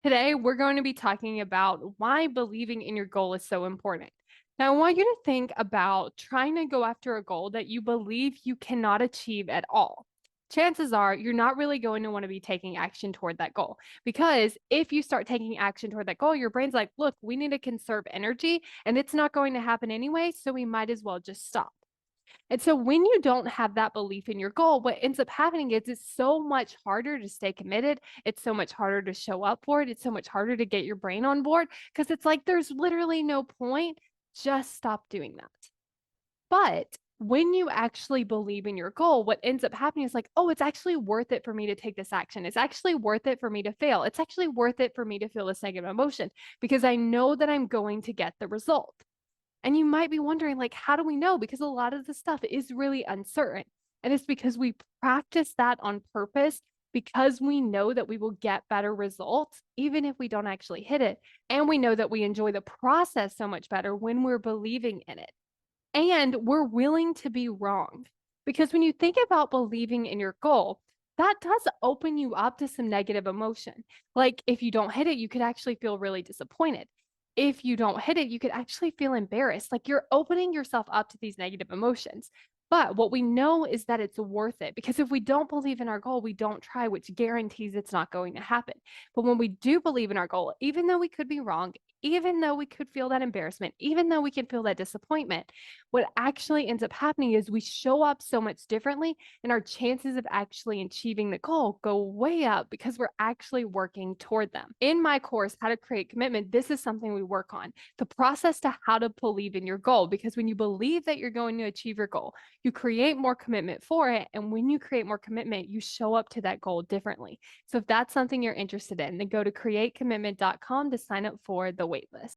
Today, we're going to be talking about why believing in your goal is so important. Now, I want you to think about trying to go after a goal that you believe you cannot achieve at all. Chances are you're not really going to want to be taking action toward that goal because if you start taking action toward that goal, your brain's like, look, we need to conserve energy and it's not going to happen anyway. So we might as well just stop. And so when you don't have that belief in your goal, what ends up happening is it's so much harder to stay committed. It's so much harder to show up for it. It's so much harder to get your brain on board because it's like there's literally no point. Just stop doing that. But when you actually believe in your goal, what ends up happening is like, oh, it's actually worth it for me to take this action. It's actually worth it for me to fail. It's actually worth it for me to feel this negative emotion because I know that I'm going to get the result. And you might be wondering, like, how do we know? Because a lot of the stuff is really uncertain. And it's because we practice that on purpose because we know that we will get better results, even if we don't actually hit it. And we know that we enjoy the process so much better when we're believing in it. And we're willing to be wrong. Because when you think about believing in your goal, that does open you up to some negative emotion. Like if you don't hit it, you could actually feel really disappointed. If you don't hit it, you could actually feel embarrassed. Like you're opening yourself up to these negative emotions. But what we know is that it's worth it because if we don't believe in our goal, we don't try, which guarantees it's not going to happen. But when we do believe in our goal, even though we could be wrong, even though we could feel that embarrassment, even though we can feel that disappointment, what actually ends up happening is we show up so much differently and our chances of actually achieving the goal go way up because we're actually working toward them. In my course, How to Create Commitment, this is something we work on the process to how to believe in your goal. Because when you believe that you're going to achieve your goal, you create more commitment for it. And when you create more commitment, you show up to that goal differently. So if that's something you're interested in, then go to createcommitment.com to sign up for the waitlist.